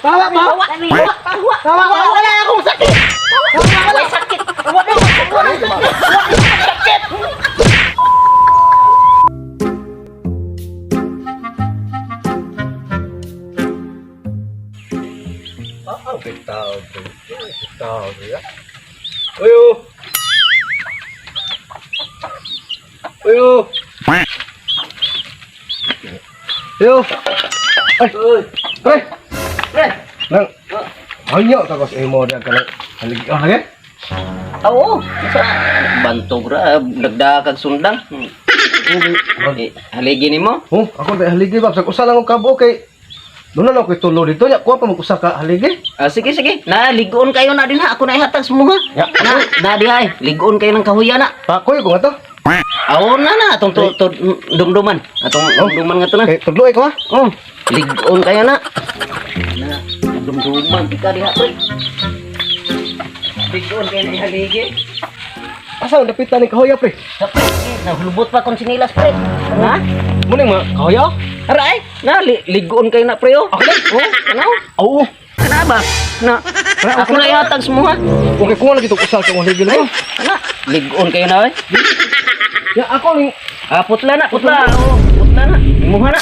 Bawa, bawa. Bawa, wala akong sakit. Wala sakit. Wala sakit. Bitaw ya. Ayo. Ayo. Ayo. Ay. Nang. Ayo takos emo dia kana. Haligi lagi. Oo. Sa bantog ra dagdag sundang. Haligi nimo? Oh, ako dai haligi ba sa usa lang og kabo kay doon na ako tulo dito nya kuha pa mag-usa ka haligi. Sige, sige. Na, ligoon kayo na din ha. Ako na ihatag semua. Ya. Na di ay. Ligoon kayo ng kahuya na. Pakoy ko nga to. Aw na. Atong dumduman. Atong dumduman nga to na. Kay tudloy ko ha. Oh. Ligoon kayo na. Na, dumduman. Ika di ha, pre. Ligoon kayo na ihaligi. Asa ang dapitan ni kahoya pre? Pre, nahulubot pa kong sinilas, pre. Ha? Muning mga kahoya? Aray, na, ligoon kayo na, pre, oh. Ako na? Oh, ano? Oo. Ano ba? Na, ako na ihatag semua. Okay, kung lagi itong usal ka haligi lang. Ano? Ligoon kayo na, eh. Ya ako ning Putla na, putla. Oh, putla na. Imuha na.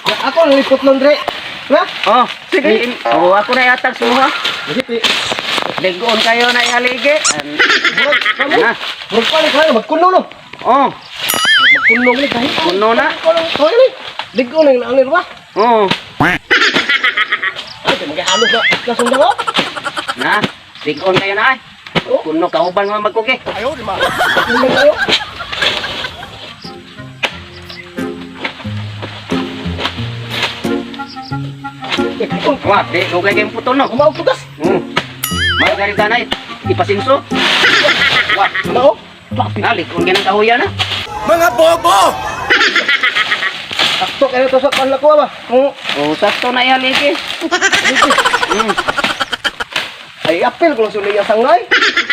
ya ako ning lipot lang dre. Na? Oh, sige. Oh, ako na ihatag semua. Dito. Ligoon kayo na ihaligi. Na. Murag pa ni kayo magkuno no. Oh, Magkuno ni kayo. kuno na. Kahoya ni. Ligo ning naalir ba? Oh, Ay, maghalog ka sundang oh. na. Ligoon kayo na, eh. Kuno kauban mo magkuki. Kuno kayo. Wah, di, lugay kayong putol, no? Kumaog putas. May galing tanay. Ipasinso. Wah, Ano? nalik. Kung ganang kahuya na. Sakto kayo to sa panlako ba? Kung Oh, sakto na ihaligi. ay apil kung suliya sangay.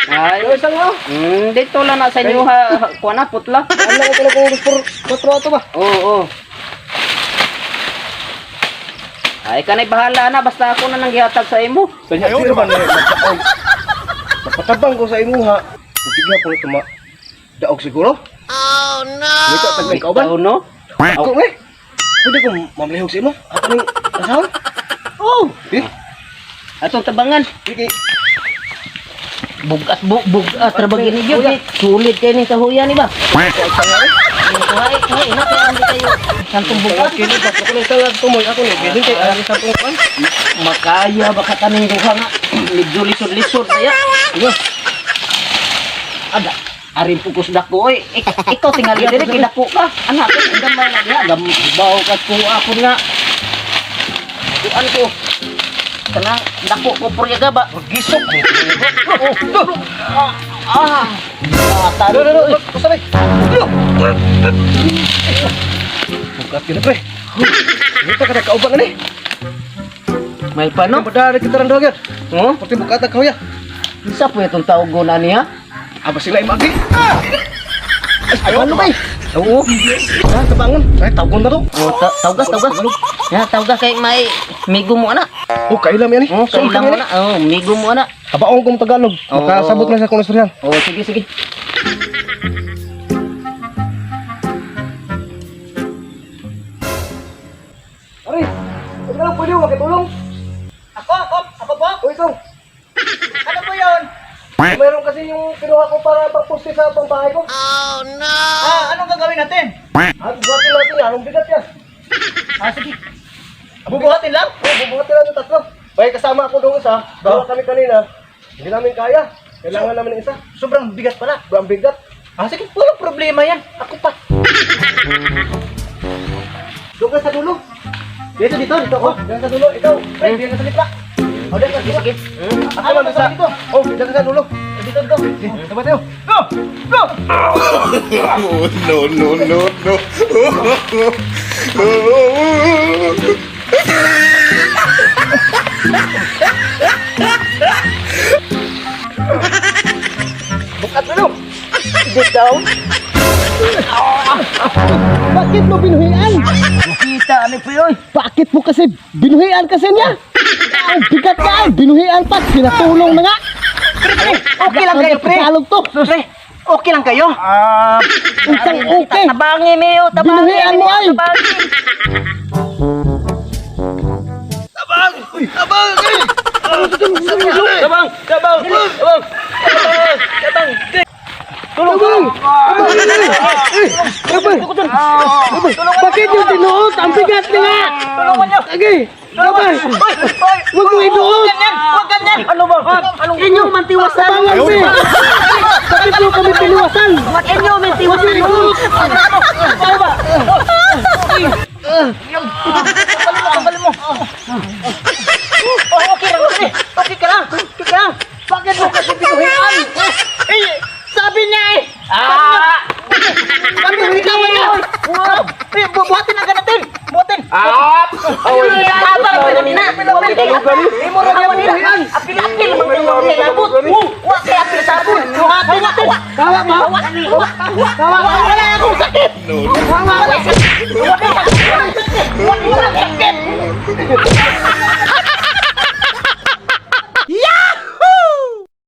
Ay, Ay sangaw. dito lang na sa inyo ha. Kuha na, putla. Ano ko na kung por potro ato ba? Oo, oo. Ay, kanay bahala na. Basta ako na nang gihatag sa imo. Kanya di man napatabang ko sa imo ha. Tigya po ito ma. Daog siguro? Oh no. Dito tag may kauban. Ikaw, no? Ako eh. Pwede ko mamlihog sa imo. Ako ning asawa. Oh, Eh, atong tabangan. sige. Bugat, bugat. Trabagin ni Diyo. Sulit kayo ni kahuya ni ba? Kuhay, ina kaya hindi kayo. Santong bugat. Kini ba ko lang sa tumoy ako ni. Bidin kay ari sa pungkan. Makaya baka taning duha nga. Medyo lisod-lisod kaya. Iyo. Ada. Arin pugos dako oy. Ikaw tingali diri kay dako ka. Anak ko gamay na diha. Gabaw ka ko ako nga. Kuan ko. Kanang dako ko puryaga ba? Gisok mo. Tado. Usabay. Bukat kina pre. Ito kada kauban ani. May pano? Padari kita rando gyud. Oh, Pati bukat ka ya. isa po itong taugo na niya. Aba sila imagi. Ayaw ano ba eh? Oo. Ha, tabangon. Ay tawgon na to. Oh, taugas. Ya, taugas kay may migo mo ana. Oh, kailam yan eh. Oh, kailang mo na. Oh, migo mo ana. Kabaong kong Tagalog. Oo. Makasabot na sa kong istoryan. Oh, sige. Ari, pwede ka lang pwede mo makitulong. Ako po. O itong, Ano po 'yon? mayroon kasi yung kinuha ko para pagpusti sa pambahay ko. Anong gagawin natin? At buhatin natin yan, anong bigat yan? Sige. Bubuhatin lang? Oh, bubuhatin natin tatlo. Bay, kasama ako doon isa. Dalawa kami kanina. Hindi namin kaya. Kailangan namin ng isa. Sobrang bigat pala. Sobrang bigat. Sige, walang problema yan. Ako pa. Doon ka sa dulo. Dito. Oh, diyan sa dulo. Ikaw, ay, diyan ka sa litla. Oh, diyan ka sa litla. Sige. Ako naman sa dito. Oh, diyan ka sa dulo. Dito. Sabay tayo. Go! No. Bukat dulu. Sit down. Bakit mo binuhian? Nakita Dami po yun. Bakit po kasi binuhian kasi niya? Ang bigat ka ay, binuhian pa, pinatulong na nga. Okay lang kayo, pre. Tagalog to. Pre, okay lang kayo? Unsang okay. Tabangin niyo, tabangin. Binuhian mo ay. Tabangin. Bakit yung tinuot? Ang bigat na nga. Sige, sabay. Huwag mo inuot. Huwag ganyan. Ano ba? Anong Inyo mantiwasan. Bawal mo. Bakit mo kami piniwasan? Huwag inyo, may tiwas na Inuot. Ano ba? Tanggalin mo. Okay lang, pre. Okay ka lang. Okay ka lang. Bakit mo kasi binuhian? Sabi niya eh. Kami binuhian niya. Buhatin na ganatin. Buhatin. Habang pa kanina. Hindi mo rin naman nila. Apil-apil. Labot. Huwag kaya apil sabon. Buhatin natin. Kawa mo. Wala akong sakit. Wala akong sakit. Wala akong sakit.